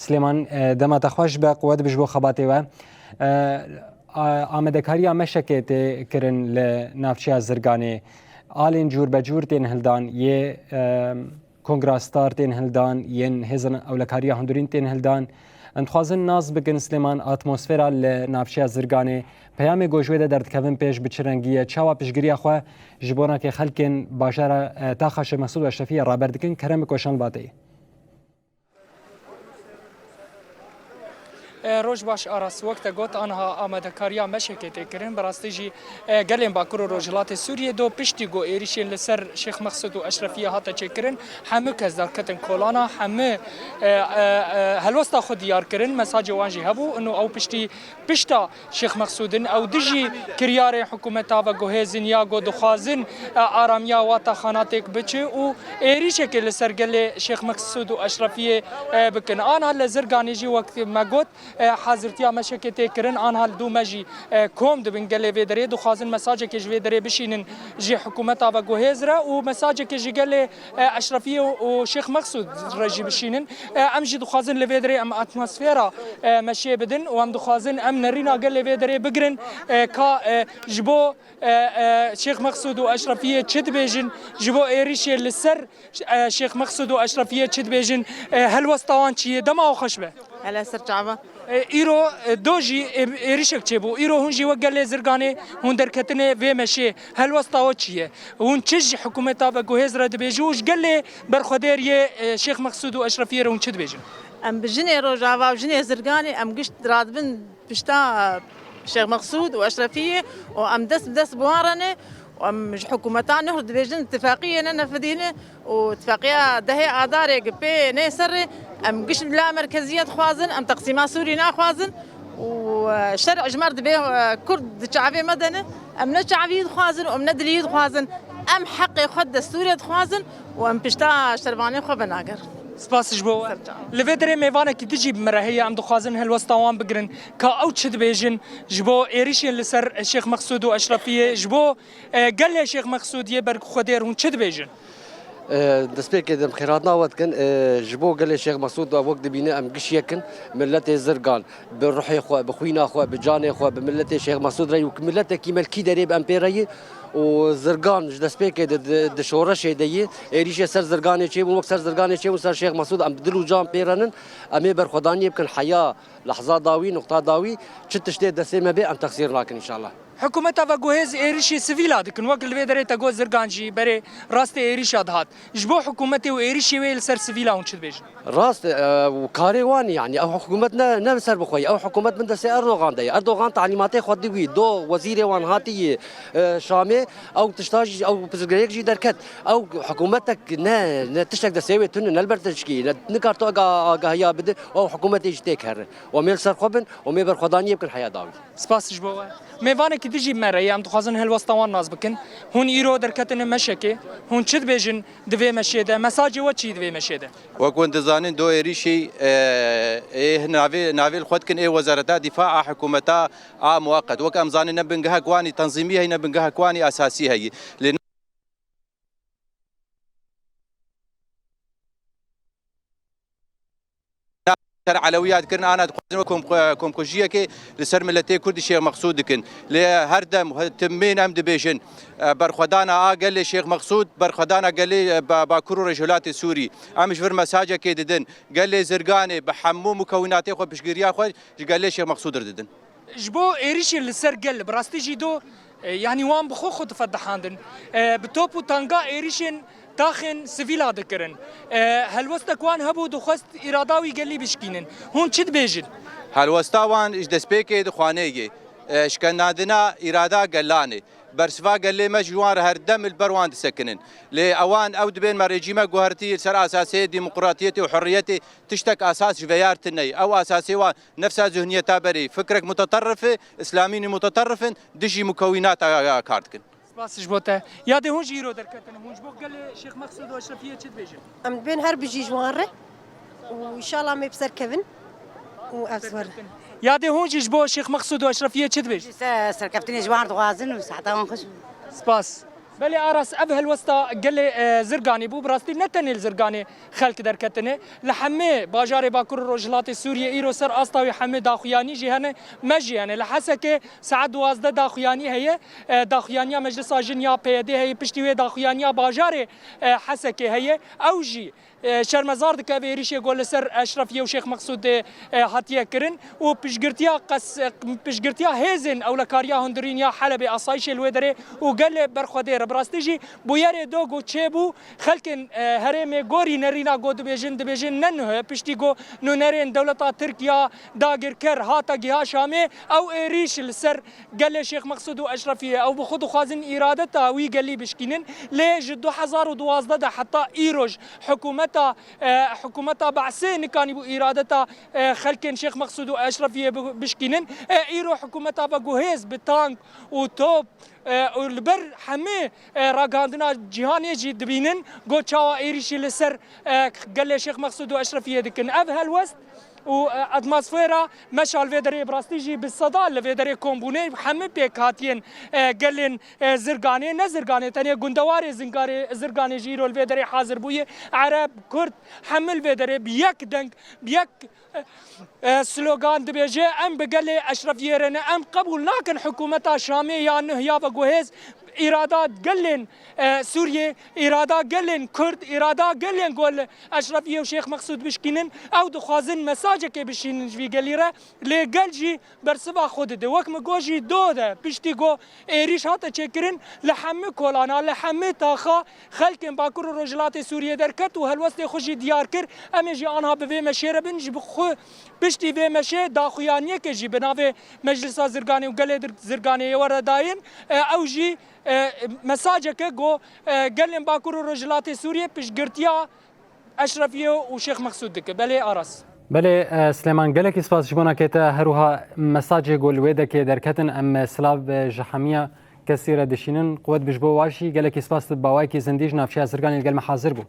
سليمان دما تخوش بقوات بجبو خباتي و آمدکاری مشکت کرن لنافچه زرگانی آلین جور بجور تین هلدان یه کنگراستار تین هلدان ین هزن اولکاری هندورین تین هلدان انتخازن ناز بکن سلیمان اتمسفرا لنافچه زرگانی پیام گوشوی درد کون پیش بچرنگیه چاوا پیشگیری خو جبونا که خلکن باشر تاخش مسعود اشرفی رابردکن کرم کوشان باتی روج باش آراس وقت گوت آنها آماده کاریا مشکت کرن براستیجی گلیم باکر روجلات سوریه دو پشتی گو ایریشین لسر شیخ مقصود و اشرفیه هاتا چکرن همه کس در کتن کولانا همه هلوستا خود دیار کرن مساج وانجی هبو انو او پشتا شیخ مقصودن او دجی کریار حکومتا و گوهزن یا گو دخوازن آرامیا واتا خاناتک بچه و ایریشه که لسر گل شیخ مقصود و اشرفیه بکن آنها لزرگانی جی وقت مگوت حاضرتیا مشکتی کرن آنها دو مجی کوم دبن گله و دره دو خازن مساج که جوی دره بشینن جی حکومتا و گوهزره و مساج که جی گله اشرفیه و شیخ مقصود رجی بشینن ام جی دو خازن لوی دره ام اتمسفیرا مشی بدن و ام دو خازن ام نرینا گله و دره بگرن کا جبو شیخ مقصود و اشرفیه چت بیجن جبو ایریش لسر شیخ مقصود و اشرفیه چت بیجن هل وستوان چیه دما خوش به هلا سر جعبه ایرو دوجی ایریشک چه بو ایرو هنجی وگله زرگانه هون درکتنه و مشه هل وستاو چیه هون چج حکومتا و گوهز را دبیجوش گله برخودر یه شیخ مقصود و اشرفیه رو چه دبیجن ام بجني روجعوا وجني زرقاني ام قشت رادبن بشتا شيخ مقصود واشرفيه وام دس بوارنه وام حكومتان نهر دبيجن اتفاقيه نفذينه واتفاقيه دهي اداري بي نيسر ام قشت لا مركزيه خوازن ام تقسيمات سوري ناخوازن وشرع جمر دبي كرد شعبي مدني ام نشعبي خوازن وام ندلي خوازن ام حقي خد دستوري خوازن وام بشتا شرباني خو بناقر سپاسش بو لویدره میوانه کی دجی مرهیه ام دخوازن هل وستوان بگرن کا او چد بیجن جبو ایریشین لسر شیخ مقصود و اشرفیه جبو گله شیخ مقصود یه بر خودر هون چد بیجن دسبه که دم خیراتنا وقت کن جبو گله شیخ مقصود وقت بینه ام گش یکن ملت زرگان بروحی خو بخوینا خو بجان خو بملت شیخ مقصود ری و ملت کی ملکی دری ام پیری و زرگان دسبه که د شورش دی ایریش سر زرگان چه و سر زرگان چه و سر شیخ مقصود ام دلو جان پیرنن ام بر خدانی بکن حیا لحظه داوی نقطه داوی چتش ده دسمه به ام تقصیر لكن ان شاء الله حکومت و گوهز ایریشی سویلا دکن وقت لویدره تا گوز زرگانجی بره راست ایریش دهات جبو حکومت و ایریشی ویل سر سویلا اون چد بیجن راست وكاري واني يعني او حكومتنا نمسر بخوي او حكومت من دس اردوغان دي اردوغان تعليماتي خدي وي دو وزير وان هاتي شامي او تشتاج او بزغريك جي دركت او حكومتك نا تشتك دسوي تن نلبرتشكي نكارتو اغا هيا بد او حكومتي جتيك هر وميل سر خبن ومي بر خداني يمكن حياه داوي سپاسش بو میوانه کی دجی مره ام دخوازن هل وستوان ناز بکن هون ایرو درکتن مشکه هون چد بیجن دوی مشیده مساج و چی دوی مشیده وكنت زانين دو إيريشي إيه نافيل خدكن إيه وزارة دفاع حكومتا مؤقت وكم زانين نبنجها كواني تنظيمية هي نبنجها كواني أساسية هي علويات كرنا انا كم كوجيه كي لسر ملتي كردي شيخ مقصود كن لهردم تمين ام دبيشن برخدانا قال لي شيخ مقصود برخدانا قال لي باكرو رجولات سوري امش فر مساجه كي ددن قال لي زرقاني بحمو مكوناتي خو بشقريا خو قال لي شيخ مقصود رددن جبو ايريش لسر قل براستي جيدو يعني وان بخو خد فدحاندن بتوبو تانغا ايريشن تاخن سفيلا ذكرن هل وستكوان هبو دخست إراداوي قلي بشكينن هون چد بيجن هل وستاوان اش دسبيكي دخوانيجي اشكنادنا إرادا قلاني برسفا قال لي مجوار هردم البروان سكنن لأوان أو دبين ما رجيمة جوهرتي سر أساسية ديمقراطيتي وحريتي تشتك أساس جفيارتني أو أساسي نفسها ذهنية تابري فكرك متطرفة إسلاميني متطرف دجي مكونات كارتكن باسش بوته يادي هون جيرو دركتن هون جبو قال شيخ مقصود واشرفيه چد بيجن ام بين هر بيجي جواره وان شاء الله ما بسر كيفن وافسور يادي هون جبو شيخ مقصود واشرفيه چد بيجن سر كابتن جوار دوازن وساعتها خش سپاس بله آراس أبه الوسطى قال زرقاني بو براستي نتني الزرقاني خلق دركتني لحمي باجار باكور رجلات سوريا إيرو سر أسطوي حمي داخياني جهنة مجيانه لحسك سعد وازده داخياني هي داخيانيا مجلس جنيا بيدي هي بشتوي داخيانيا باجار حسك هي أوجي شرمزار دك بيريش يقول سر أشرفية وشيخ مقصود هاتيا كرن وبشجرتيا هيزن أو لكاريا هندرينيا حلبة أصايش الودرة وقال برخدير براستيجي بوياري دوغو تشيبو خلكن هرمي غوري نرينا غود بيجن ننه بشتيغو نو نرين دولة تركيا داغر كر هاتا جها شامي أو إيريش السر قال شيخ مقصود أشرفية أو بخدو خازن إرادتها وي قال لي بشكينن ليه جدو حزار ودوازده حتى إيروج حكومتها بعسين كان يبو إرادتها خلكن شيخ مقصود أشرفية بشكينن إيرو حكومتها بجهز بتانك وتوب والبر حمي راقاندنا جهاني جي دبينن قو تشاوا إيريشي لسر قال لي شيخ مقصود أشرفية دكن أبها الوسط واتمosfera مشال فيدري براستيجي بالصدى لفيدري كومبوني حمي بيك هاتين قالين زرقاني نزرقاني تانية قندواري زرقاني جيرو الفيدري حاضر بويه عرب كرد حمل فيدري بيك دنك بيك سلوغان دبيجي ام بقالي اشرف يرنا ام قبول لكن حكومتها شامية يعني هي بقوهز إرادات قلن سوريا إرادات قلن كرد إرادات قلن قول أشرفية وشيخ مقصود بشكينن أو دخوازن مساجك بشين في قليرة لقلجي برسبا خود ده وقت مقوجي دو ده بشتي قو إيريش هاتا تشكرن لحمي كولانا لحمي تاخا خلقن باكور رجلات سوريا دركت وهالوسط خوشي ديار كر أمي جي آنها بفي مشيرة بنجي بخو بشتي في مشي داخويانية كجي بنافي مجلس زرقاني وقلي زرقاني ورا داين أو جي مساجك جو قلن باكور رجلات سوريا بشقرتيا أشرفية وشيخ مقصود دك بلي أرس بله سليمان قالك اسپاس جبونا كتا هروها مساجي قول ويدا كي دركتن ام سلاف جحمية كثيرة دشينن قوات بجبو واشي قالك اسپاس باواي كي زنديج نافشا زرقاني القلم حاضر بو